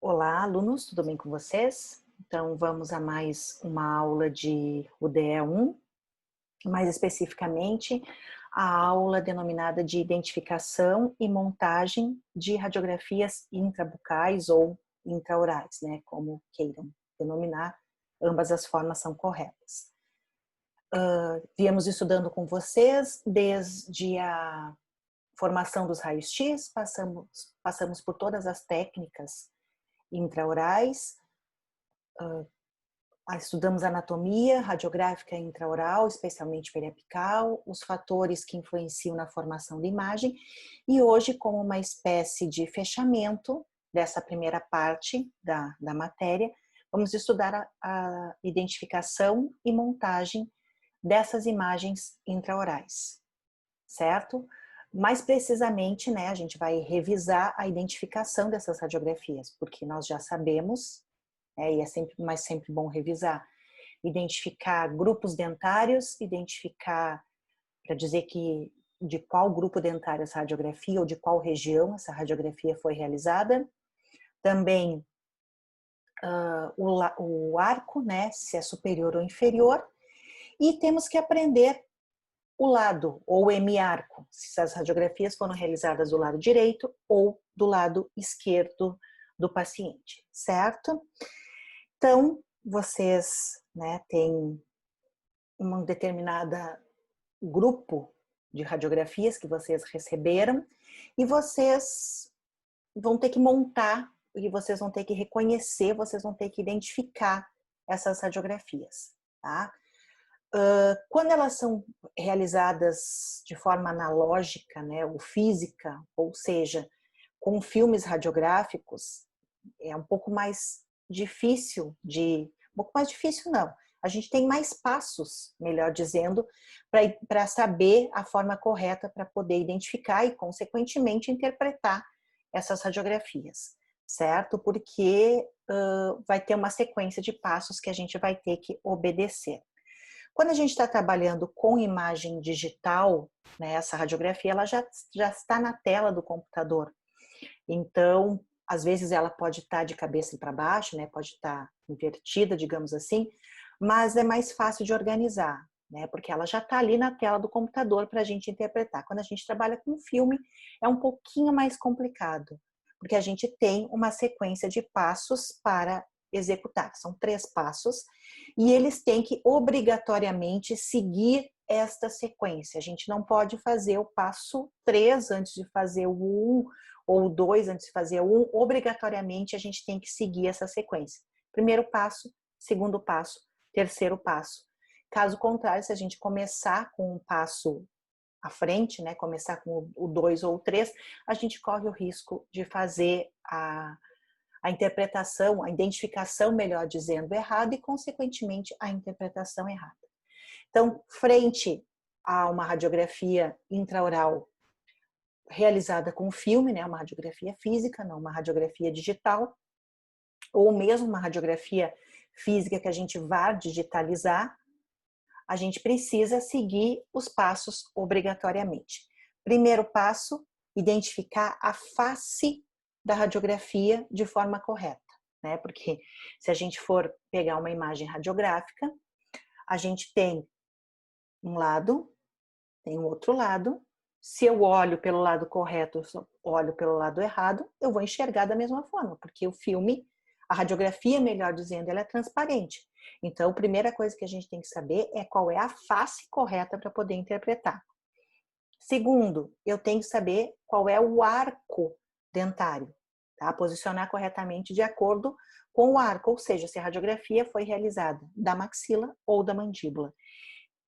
Olá, alunos, tudo bem com vocês? Então, vamos a mais uma aula de UDE 1, mais especificamente a aula denominada de identificação e montagem de radiografias intrabucais ou intraorais, né, como queiram denominar, ambas as formas são corretas. Viemos estudando com vocês desde a formação dos raios-x, passamos por todas as técnicas intraorais. Estudamos anatomia radiográfica intraoral, especialmente periapical, os fatores que influenciam na formação da imagem, e hoje, como uma espécie de fechamento dessa primeira parte da matéria, vamos estudar a identificação e montagem dessas imagens intraorais, certo? Mais precisamente, né, a gente vai revisar a identificação dessas radiografias, porque nós já sabemos, e é sempre bom revisar, identificar grupos dentários, identificar, para dizer que de qual grupo dentário essa radiografia ou de qual região essa radiografia foi realizada. Também o arco, né, se é superior ou inferior, e temos que aprender o lado, ou hemiarco, se as radiografias foram realizadas do lado direito ou do lado esquerdo do paciente, certo? Então, vocês, né, têm um determinado grupo de radiografias que vocês receberam e vocês vão ter que montar, e vocês vão ter que reconhecer, vocês vão ter que identificar essas radiografias, tá? Quando elas são realizadas de forma analógica, né, ou física, ou seja, com filmes radiográficos, é um pouco mais difícil um pouco mais difícil não, a gente tem mais passos, melhor dizendo, para saber a forma correta para poder identificar e, consequentemente, interpretar essas radiografias, certo? Porque vai ter uma sequência de passos que a gente vai ter que obedecer. Quando a gente está trabalhando com imagem digital, né, essa radiografia ela já está na tela do computador. Então, às vezes ela pode estar de cabeça para baixo, né, pode estar invertida, digamos assim, mas é mais fácil de organizar, né, porque ela já está ali na tela do computador para a gente interpretar. Quando a gente trabalha com filme, é um pouquinho mais complicado, porque a gente tem uma sequência de passos para executar. São 3 passos e eles têm que obrigatoriamente seguir esta sequência. A gente não pode fazer o passo 3 antes de fazer o 1 ou o 2 antes de fazer o 1. Obrigatoriamente a gente tem que seguir essa sequência. Primeiro passo, segundo passo, terceiro passo. Caso contrário, se a gente começar com um passo à frente, né, começar com o 2 ou o 3, a gente corre o risco de fazer a interpretação, a identificação, melhor dizendo, errada e, consequentemente, a interpretação errada. Então, frente a uma radiografia intraoral realizada com filme, né, uma radiografia física, não uma radiografia digital, ou mesmo uma radiografia física que a gente vá digitalizar, a gente precisa seguir os passos obrigatoriamente. Primeiro passo, identificar a face da radiografia de forma correta, né? Porque se a gente for pegar uma imagem radiográfica, a gente tem um lado, tem um outro lado. Se eu olho pelo lado correto, olho pelo lado errado, eu vou enxergar da mesma forma, porque o filme, a radiografia, melhor dizendo, ela é transparente. Então, a primeira coisa que a gente tem que saber é qual é a face correta para poder interpretar. Segundo, eu tenho que saber qual é o arco dentário, tá? Posicionar corretamente de acordo com o arco, ou seja, se a radiografia foi realizada da maxila ou da mandíbula.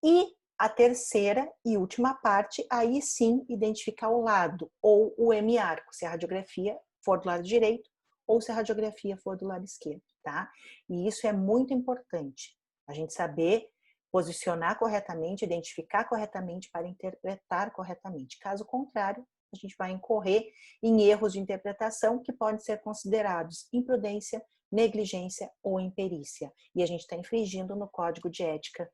E a terceira e última parte, aí sim, identificar o lado ou o hemiarco, se a radiografia for do lado direito ou se a radiografia for do lado esquerdo, tá? E isso é muito importante, a gente saber posicionar corretamente, identificar corretamente para interpretar corretamente. Caso contrário, a gente vai incorrer em erros de interpretação que podem ser considerados imprudência, negligência ou imperícia. E a gente está infringindo no Código de Ética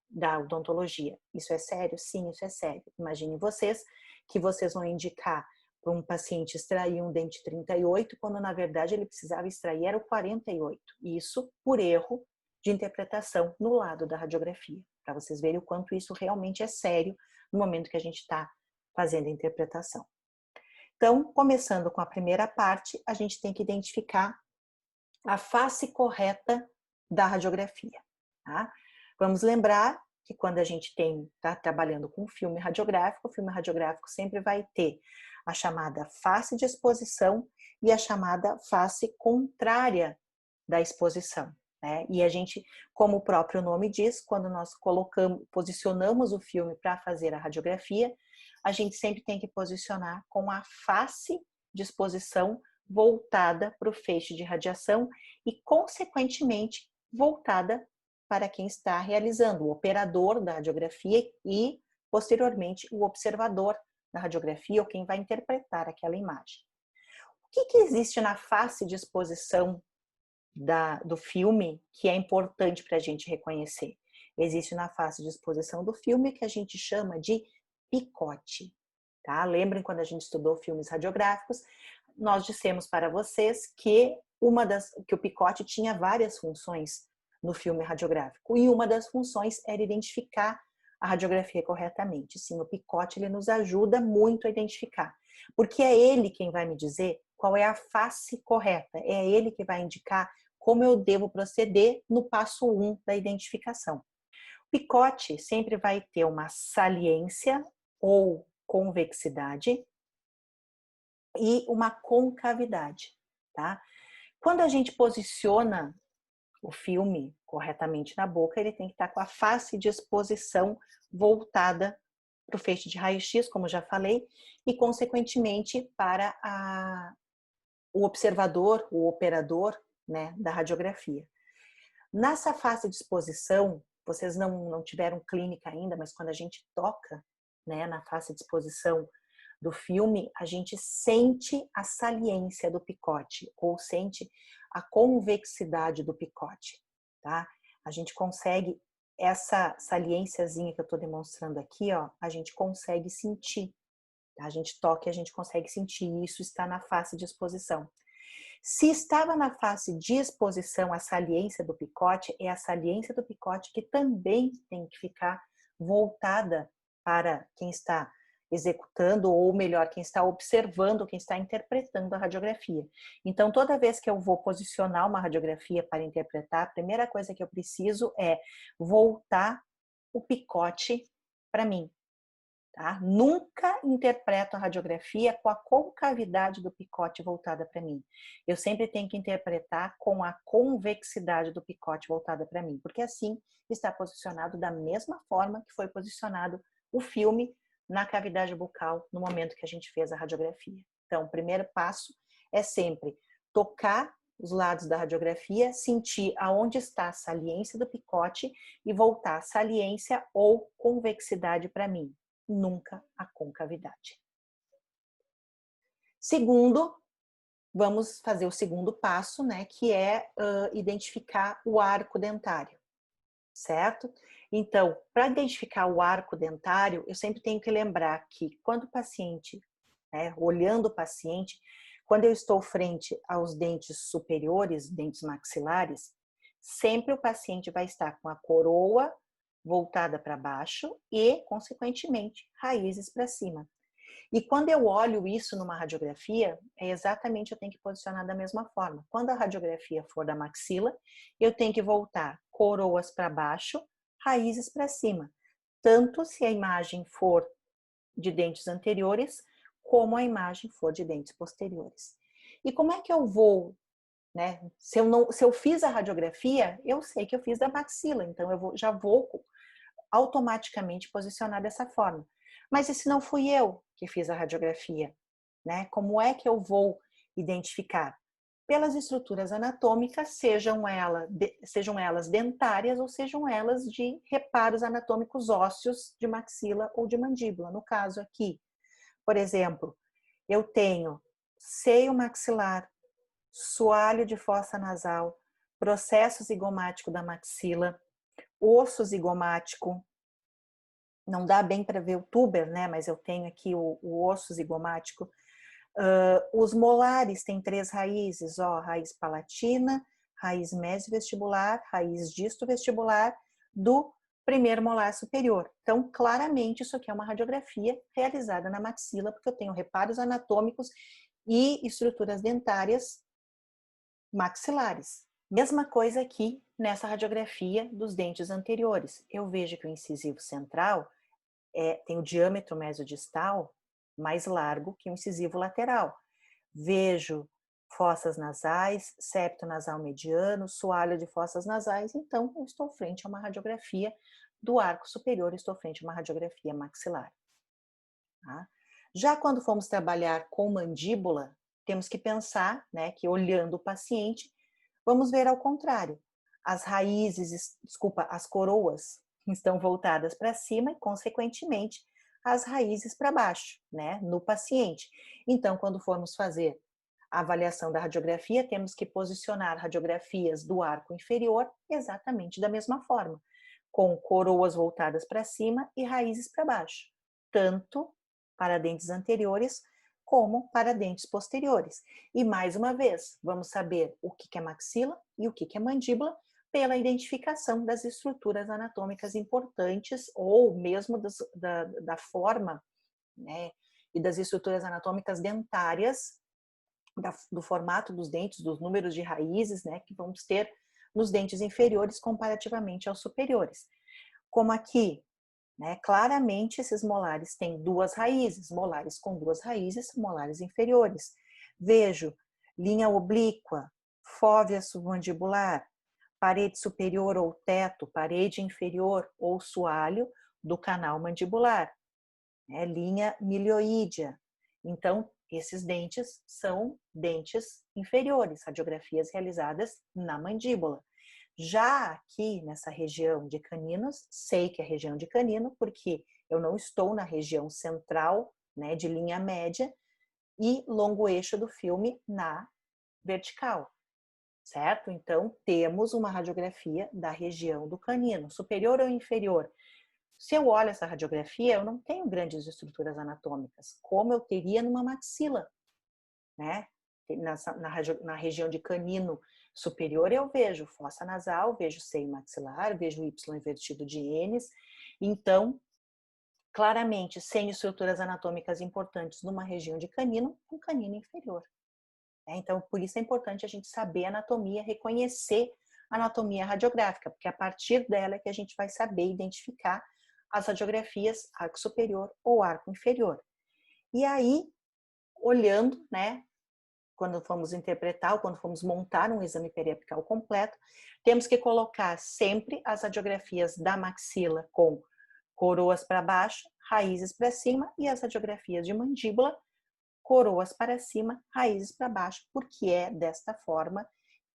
da odontologia. Isso é sério? Sim, isso é sério. Imaginem vocês que vocês vão indicar um paciente extrair um dente 38, quando na verdade ele precisava extrair era o 48. Isso por erro de interpretação no lado da radiografia, para vocês verem o quanto isso realmente é sério no momento que a gente está fazendo a interpretação. Então, começando com a primeira parte, a gente tem que identificar a face correta da radiografia. Tá? Vamos lembrar que quando a gente está trabalhando com filme radiográfico, o filme radiográfico sempre vai ter a chamada face de exposição e a chamada face contrária da exposição. Né? E a gente, como o próprio nome diz, quando nós posicionamos o filme para fazer a radiografia, a gente sempre tem que posicionar com a face de exposição voltada para o feixe de radiação e, consequentemente, voltada para quem está realizando, o operador da radiografia e, posteriormente, o observador da radiografia ou quem vai interpretar aquela imagem. O que existe na face de exposição do filme que é importante para a gente reconhecer? Existe na face de exposição do filme que a gente chama de picote. Tá? Lembrem quando a gente estudou filmes radiográficos, nós dissemos para vocês que que o picote tinha várias funções no filme radiográfico e uma das funções era identificar a radiografia corretamente. Sim, o picote ele nos ajuda muito a identificar, porque é ele quem vai me dizer qual é a face correta, é ele que vai indicar como eu devo proceder no passo 1 da identificação. O picote sempre vai ter uma saliência ou convexidade e uma concavidade, tá? Quando a gente posiciona o filme corretamente na boca, ele tem que estar com a face de exposição voltada para o feixe de raio-x, como já falei, e consequentemente para o observador, o operador, né, da radiografia. Nessa face de exposição, vocês não tiveram clínica ainda, mas quando a gente toca, né, na face de exposição do filme, a gente sente a saliência do picote, ou sente a convexidade do picote, tá? A gente consegue, essa saliênciazinha que eu tô demonstrando aqui, ó, a gente consegue sentir, tá? A gente toca e a gente consegue sentir, isso está na face de exposição. Se estava na face de exposição a saliência do picote, é a saliência do picote que também tem que ficar voltada para quem está executando, ou melhor, quem está observando, quem está interpretando a radiografia. Então, toda vez que eu vou posicionar uma radiografia para interpretar, a primeira coisa que eu preciso é voltar o picote para mim. Tá? Nunca interpreto a radiografia com a concavidade do picote voltada para mim. Eu sempre tenho que interpretar com a convexidade do picote voltada para mim, porque assim está posicionado da mesma forma que foi posicionado o filme na cavidade bucal no momento que a gente fez a radiografia. Então, o primeiro passo é sempre tocar os lados da radiografia, sentir aonde está a saliência do picote e voltar a saliência ou convexidade para mim. Nunca a concavidade. Segundo, vamos fazer o segundo passo, né, que é identificar o arco dentário, certo? Então, para identificar o arco dentário, eu sempre tenho que lembrar que quando o paciente, né, olhando o paciente, quando eu estou frente aos dentes superiores, dentes maxilares, sempre o paciente vai estar com a coroa voltada para baixo e, consequentemente, raízes para cima. E quando eu olho isso numa radiografia, eu tenho que posicionar da mesma forma. Quando a radiografia for da maxila, eu tenho que voltar coroas para baixo, raízes para cima. Tanto se a imagem for de dentes anteriores, como a imagem for de dentes posteriores. E como é que eu vou, né? Se eu fiz a radiografia, eu sei que eu fiz da maxila, então já vou automaticamente posicionar dessa forma. Mas e se não fui eu que fiz a radiografia, né? Como é que eu vou identificar? Pelas estruturas anatômicas, sejam elas dentárias ou sejam elas de reparos anatômicos ósseos de maxila ou de mandíbula. No caso aqui, por exemplo, eu tenho seio maxilar, soalho de fossa nasal, processo zigomático da maxila, osso zigomático. Não dá bem para ver o tuber, né? Mas eu tenho aqui o osso zigomático. Os molares têm 3 raízes, ó, raiz palatina, raiz mesovestibular, raiz distovestibular do primeiro molar superior. Então, claramente, isso aqui é uma radiografia realizada na maxila, porque eu tenho reparos anatômicos e estruturas dentárias maxilares. Mesma coisa aqui nessa radiografia dos dentes anteriores. Eu vejo que o incisivo central tem o diâmetro mesodistal mais largo que o incisivo lateral. Vejo fossas nasais, septo nasal mediano, soalho de fossas nasais, então eu estou frente a uma radiografia do arco superior, estou frente a uma radiografia maxilar. Tá? Já quando formos trabalhar com mandíbula, temos que pensar, né, que olhando o paciente, vamos ver ao contrário. As raízes, as coroas estão voltadas para cima e, consequentemente, as raízes para baixo, né, no paciente. Então, quando formos fazer a avaliação da radiografia, temos que posicionar radiografias do arco inferior exatamente da mesma forma, com coroas voltadas para cima e raízes para baixo, tanto para dentes anteriores como para dentes posteriores. E mais uma vez, vamos saber o que é maxila e o que é mandíbula pela identificação das estruturas anatômicas importantes ou mesmo da forma, né, e das estruturas anatômicas dentárias, do formato dos dentes, dos números de raízes, né, que vamos ter nos dentes inferiores comparativamente aos superiores. Como aqui, né, claramente esses molares têm 2 raízes, molares com 2 raízes, molares inferiores. Vejo linha oblíqua, fóvea submandibular, parede superior ou teto, parede inferior ou soalho do canal mandibular, né, linha milioídea. Então, esses dentes são dentes inferiores, radiografias realizadas na mandíbula. Já aqui nessa região de caninos, sei que é região de canino, porque eu não estou na região central, né, de linha média e longo eixo do filme na vertical, certo? Então, temos uma radiografia da região do canino, superior ou inferior. Se eu olho essa radiografia, eu não tenho grandes estruturas anatômicas, como eu teria numa maxila, né? Na região de canino superior eu vejo fossa nasal, vejo seio maxilar, vejo Y invertido de N's. Então, claramente, sem estruturas anatômicas importantes numa região de canino, um canino inferior. Então, por isso é importante a gente saber a anatomia, reconhecer a anatomia radiográfica, porque a partir dela é que a gente vai saber identificar as radiografias arco superior ou arco inferior. E aí, olhando, né, quando formos interpretar ou quando formos montar um exame periapical completo, temos que colocar sempre as radiografias da maxila com coroas para baixo, raízes para cima, e as radiografias de mandíbula, coroas para cima, raízes para baixo, porque é desta forma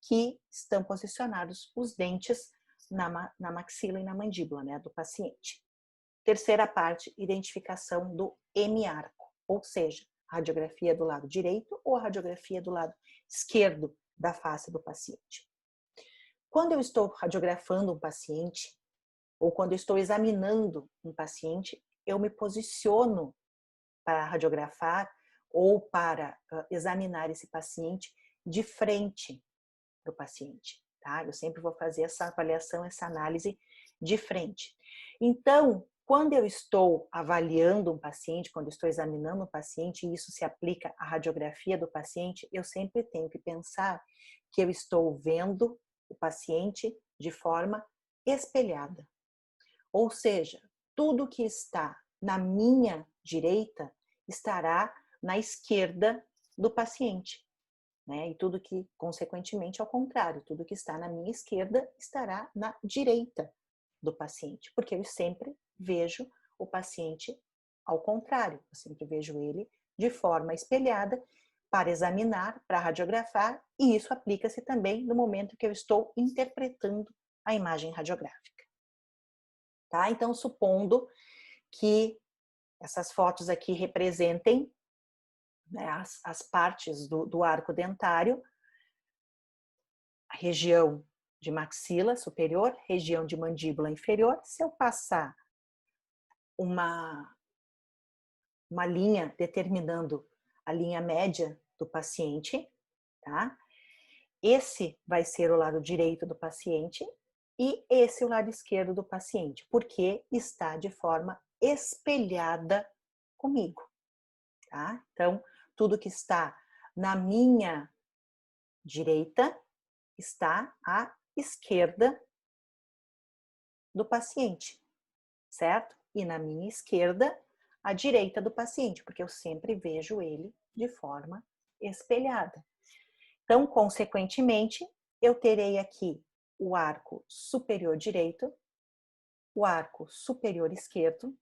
que estão posicionados os dentes na maxila e na mandíbula, né, do paciente. Terceira parte, identificação do hemiarco, ou seja, a radiografia do lado direito ou a radiografia do lado esquerdo da face do paciente. Quando eu estou radiografando um paciente, ou quando eu estou examinando um paciente, eu me posiciono para radiografar ou para examinar esse paciente de frente para o paciente, tá? Eu sempre vou fazer essa avaliação, essa análise de frente. Então, quando eu estou avaliando um paciente, quando eu estou examinando um paciente, e isso se aplica à radiografia do paciente, eu sempre tenho que pensar que eu estou vendo o paciente de forma espelhada. Ou seja, tudo que está na minha direita estará na esquerda do paciente, né? E tudo que, consequentemente, ao contrário, tudo que está na minha esquerda estará na direita do paciente, porque eu sempre vejo o paciente ao contrário, eu sempre vejo ele de forma espelhada para examinar, para radiografar, e isso aplica-se também no momento que eu estou interpretando a imagem radiográfica. Tá? Então, supondo que essas fotos aqui representem, né, as partes do arco dentário, a região de maxila superior, região de mandíbula inferior. Se eu passar uma linha determinando a linha média do paciente, tá? Esse vai ser o lado direito do paciente e esse o lado esquerdo do paciente, porque está de forma espelhada comigo, tá? Então, tudo que está na minha direita está à esquerda do paciente, certo? E na minha esquerda, à direita do paciente, porque eu sempre vejo ele de forma espelhada. Então, consequentemente, eu terei aqui o arco superior direito, o arco superior esquerdo,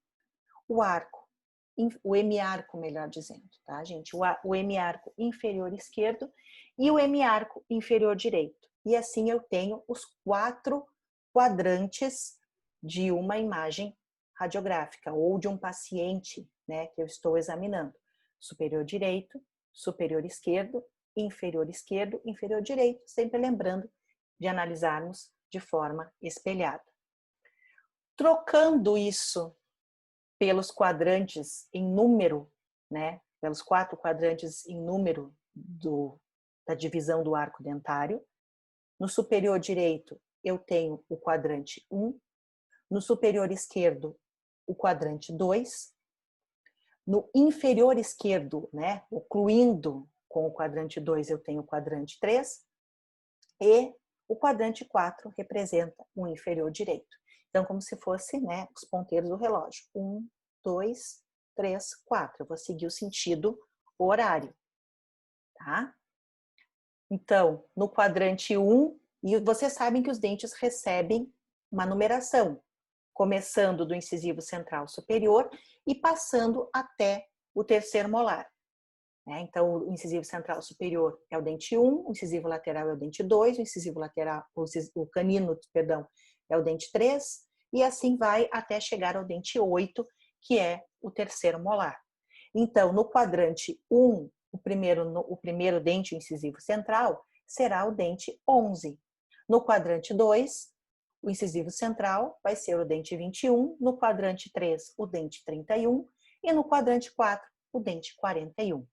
o hemiarco, melhor dizendo, tá, gente? O hemiarco inferior esquerdo e o hemiarco inferior direito. E assim eu tenho os 4 quadrantes de uma imagem radiográfica ou de um paciente, né, que eu estou examinando. Superior direito, superior esquerdo, inferior direito, sempre lembrando de analisarmos de forma espelhada. Trocando isso pelos quadrantes em número, né, pelos 4 quadrantes em número da divisão do arco dentário. No superior direito, eu tenho o quadrante 1, no superior esquerdo, o quadrante 2, no inferior esquerdo, né, ocluindo com o quadrante 2, eu tenho o quadrante 3, e o quadrante 4 representa o inferior direito. Então, como se fosse, né, os ponteiros do relógio. 1, 2, 3, 4. Eu vou seguir o sentido horário, tá? Então, no quadrante 1, e vocês sabem que os dentes recebem uma numeração, começando do incisivo central superior e passando até o terceiro molar. Então, o incisivo central superior é o dente 1, o incisivo lateral é o dente 2, o incisivo lateral, o canino, perdão, é o dente 3, e assim vai até chegar ao dente 8, que é o terceiro molar. Então, no quadrante 1, o primeiro dente incisivo central será o dente 11. No quadrante 2, o incisivo central vai ser o dente 21, no quadrante 3, o dente 31, e no quadrante 4, o dente 41.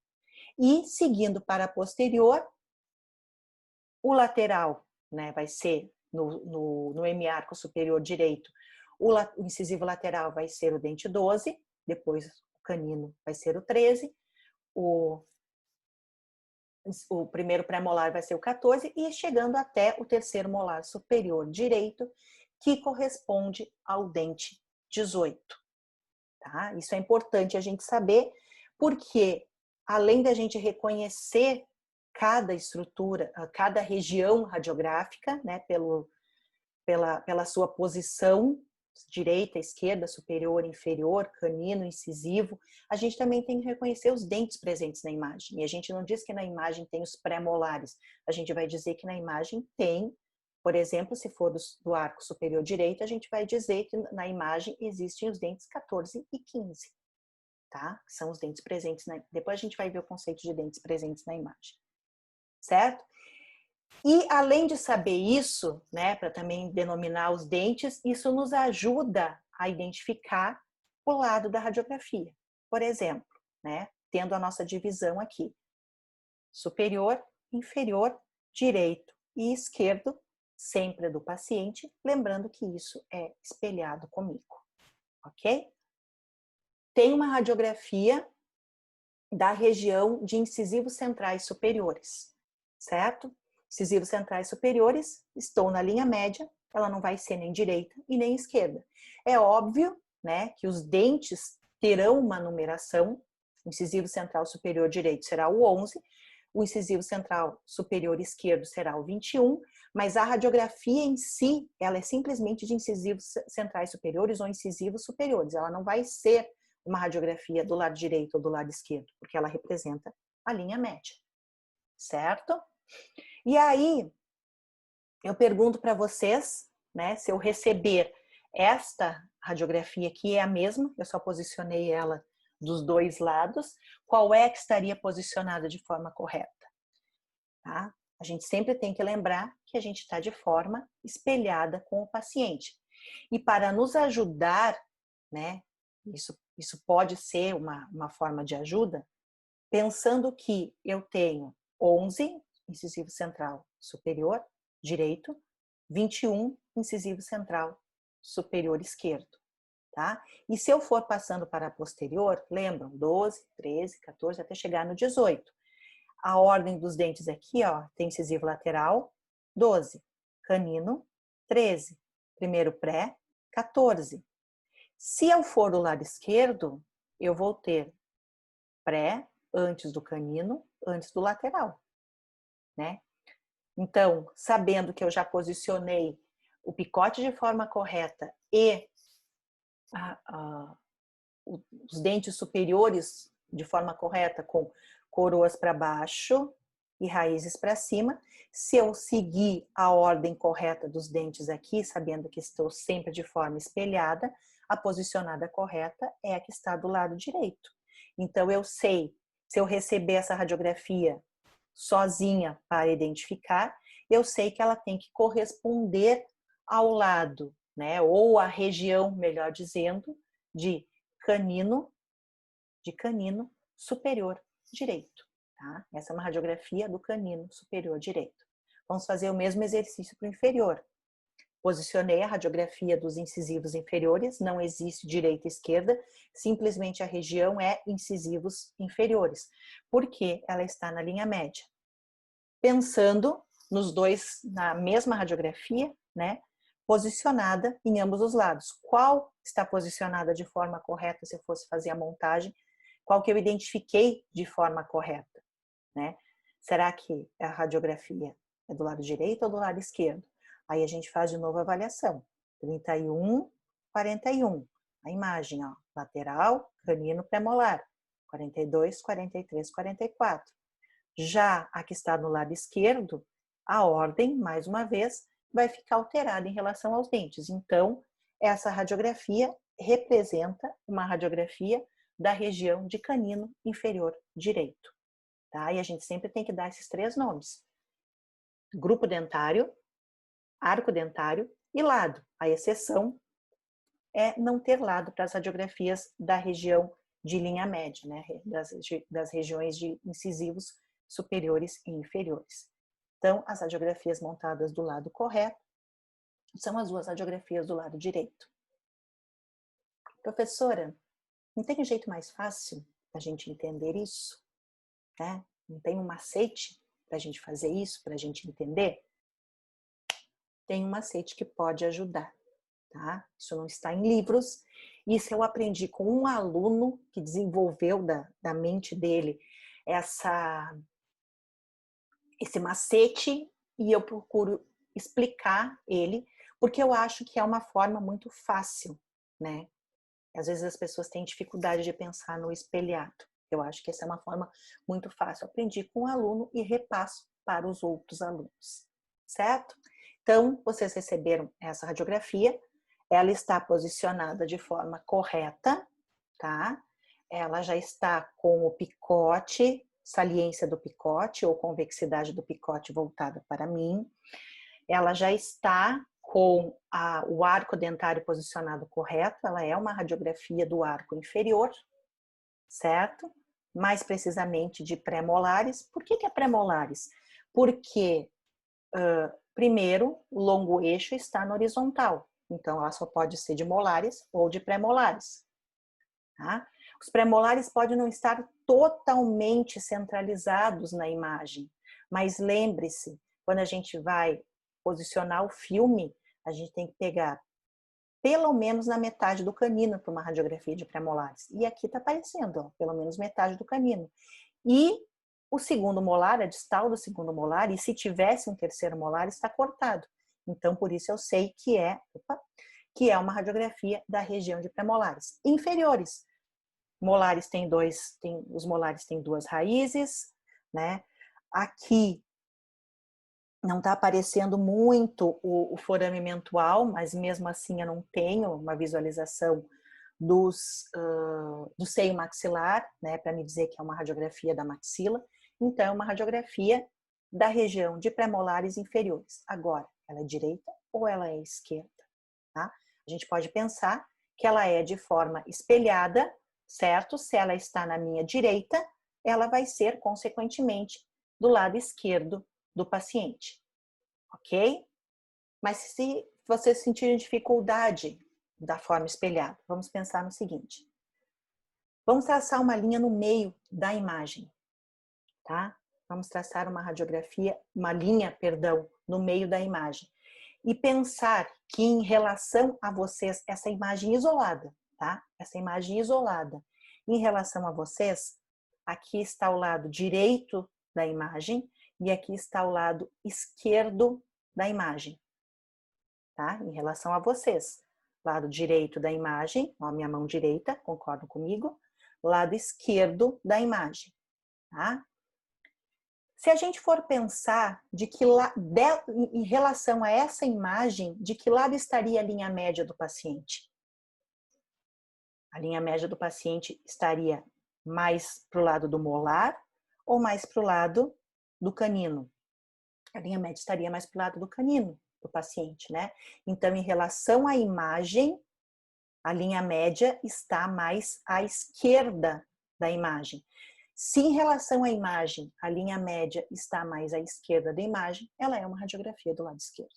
E seguindo para a posterior, o lateral, né, vai ser no hemiarco superior direito, o incisivo lateral vai ser o dente 12, depois o canino vai ser o 13, o primeiro pré-molar vai ser o 14 e chegando até o terceiro molar superior direito, que corresponde ao dente 18. Tá? Isso é importante a gente saber, porque além da gente reconhecer cada estrutura, cada região radiográfica, né, pela sua posição, direita, esquerda, superior, inferior, canino, incisivo, a gente também tem que reconhecer os dentes presentes na imagem. E a gente não diz que na imagem tem os pré-molares, a gente vai dizer que na imagem tem, por exemplo, se for do arco superior direito, a gente vai dizer que na imagem existem os dentes 14 e 15, tá? São os dentes presentes, depois a gente vai ver o conceito de dentes presentes na imagem, certo? E além de saber isso, né, para também denominar os dentes, isso nos ajuda a identificar o lado da radiografia. Por exemplo, né, tendo a nossa divisão aqui, superior, inferior, direito e esquerdo, sempre do paciente, lembrando que isso é espelhado comigo, ok? Tem uma radiografia da região de incisivos centrais superiores, certo? Incisivos centrais superiores, estou na linha média, ela não vai ser nem direita e nem esquerda. É óbvio, né, que os dentes terão uma numeração, o incisivo central superior direito será o 11, o incisivo central superior esquerdo será o 21, mas a radiografia em si, ela é simplesmente de incisivos centrais superiores ou incisivos superiores, ela não vai ser uma radiografia do lado direito ou do lado esquerdo, porque ela representa a linha média, certo? E aí, eu pergunto para vocês, né, se eu receber esta radiografia que é a mesma, eu só posicionei ela dos dois lados, qual é que estaria posicionada de forma correta? Tá? A gente sempre tem que lembrar que a gente está de forma espelhada com o paciente. E para nos ajudar, né, isso pode ser uma forma de ajuda, pensando que eu tenho 11, incisivo central superior direito, 21, incisivo central superior esquerdo, tá? E se eu for passando para a posterior, lembram? 12, 13, 14, até chegar no 18. A ordem dos dentes aqui, ó, tem incisivo lateral, 12, canino, 13, primeiro pré, 14. Se eu for do lado esquerdo, eu vou ter pré antes do canino, antes do lateral, né? Então, sabendo que eu já posicionei o picote de forma correta e os dentes superiores de forma correta, com coroas para baixo e raízes para cima, se eu seguir a ordem correta dos dentes aqui, sabendo que estou sempre de forma espelhada, a posicionada correta é a que está do lado direito. Então, eu sei, se eu receber essa radiografia sozinha para identificar, eu sei que ela tem que corresponder ao lado, né? Ou a região, melhor dizendo, de canino superior direito. Tá? Essa é uma radiografia do canino superior direito. Vamos fazer o mesmo exercício para o inferior. Posicionei a radiografia dos incisivos inferiores, não existe direita e esquerda, simplesmente a região é incisivos inferiores, porque ela está na linha média. Pensando nos dois, na mesma radiografia, né? Posicionada em ambos os lados. Qual está posicionada de forma correta se eu fosse fazer a montagem? Qual que eu identifiquei de forma correta, né? Será que a radiografia é do lado direito ou do lado esquerdo? Aí a gente faz de novo a avaliação. 31, 41. A imagem, ó, lateral, canino premolar. 42, 43, 44. Já a que está no lado esquerdo, a ordem, mais uma vez, vai ficar alterada em relação aos dentes. Então, essa radiografia representa uma radiografia da região de canino inferior direito. Tá? E a gente sempre tem que dar esses três nomes: grupo dentário, arco dentário e lado. A exceção é não ter lado para as radiografias da região de linha média, né? das regiões de incisivos superiores e inferiores. Então, as radiografias montadas do lado correto são as duas radiografias do lado direito. Professora, não tem jeito mais fácil da gente entender isso? Né? Não tem um macete para a gente fazer isso, para a gente entender? Tem um macete que pode ajudar, tá? Isso não está em livros. Isso eu aprendi com um aluno que desenvolveu da mente dele esse macete, e eu procuro explicar ele, porque eu acho que é uma forma muito fácil, né? Às vezes as pessoas têm dificuldade de pensar no espelhado. Eu acho que essa é uma forma muito fácil. Eu aprendi com um aluno e repasso para os outros alunos, certo? Então, vocês receberam essa radiografia, ela está posicionada de forma correta, tá? Ela já está com o picote, saliência do picote ou convexidade do picote voltada para mim. Ela já está com o arco dentário posicionado correto, ela é uma radiografia do arco inferior, certo? Mais precisamente de pré-molares. Por que é pré-molares? Porque, primeiro, o longo eixo está no horizontal, então ela só pode ser de molares ou de pré-molares. Tá? Os pré-molares podem não estar totalmente centralizados na imagem, mas lembre-se, quando a gente vai posicionar o filme, a gente tem que pegar pelo menos na metade do canino para uma radiografia de pré-molares. E aqui está aparecendo, ó, pelo menos metade do canino. E o segundo molar, a distal do segundo molar, e se tivesse um terceiro molar, está cortado. Então, por isso eu sei que é uma radiografia da região de pré-molares. Inferiores, molares os molares têm duas raízes, né? Aqui não está aparecendo muito o forame mentual, mas mesmo assim eu não tenho uma visualização do seio maxilar, né, para me dizer que é uma radiografia da maxila. Então, é uma radiografia da região de pré-molares inferiores. Agora, ela é direita ou ela é esquerda? Tá? A gente pode pensar que ela é de forma espelhada, certo? Se ela está na minha direita, ela vai ser, consequentemente, do lado esquerdo do paciente, ok? Mas se vocês sentirem dificuldade da forma espelhada, vamos pensar no seguinte. Vamos traçar uma linha no meio da imagem, tá? Vamos traçar uma radiografia, uma linha, perdão, no meio da imagem. E pensar que em relação a vocês, essa imagem isolada, tá? Essa imagem isolada, em relação a vocês, aqui está o lado direito da imagem e aqui está o lado esquerdo da imagem, tá? Em relação a vocês. Lado direito da imagem, ó, minha mão direita, concordam comigo? Lado esquerdo da imagem, tá? Se a gente for pensar em relação a essa imagem, de que lado estaria a linha média do paciente? A linha média do paciente estaria mais para o lado do molar ou mais para o lado do canino? A linha média estaria mais para o lado do canino do paciente, né? Então, em relação à imagem, a linha média está mais à esquerda da imagem. Se em relação à imagem, a linha média está mais à esquerda da imagem, ela é uma radiografia do lado esquerdo.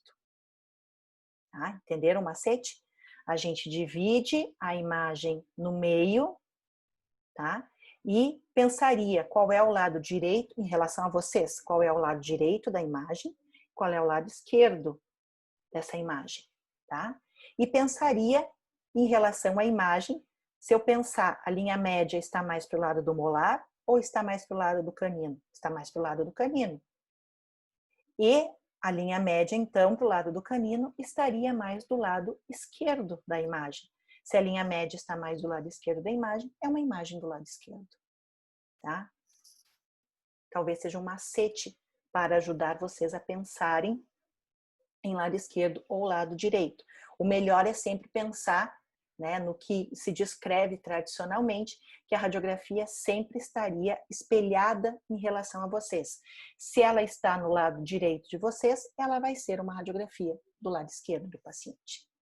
Tá? Entenderam o macete? A gente divide a imagem no meio, tá? E pensaria qual é o lado direito, em relação a vocês, qual é o lado direito da imagem, qual é o lado esquerdo dessa imagem, tá? E pensaria em relação à imagem, se eu pensar a linha média está mais para o lado do molar ou está mais para o lado do canino? Está mais para o lado do canino. E a linha média, então, para o lado do canino, estaria mais do lado esquerdo da imagem. Se a linha média está mais do lado esquerdo da imagem, é uma imagem do lado esquerdo, tá? Talvez seja um macete para ajudar vocês a pensarem em lado esquerdo ou lado direito. O melhor é sempre pensar, né, no que se descreve tradicionalmente, que a radiografia sempre estaria espelhada em relação a vocês. Se ela está no lado direito de vocês, ela vai ser uma radiografia do lado esquerdo do paciente.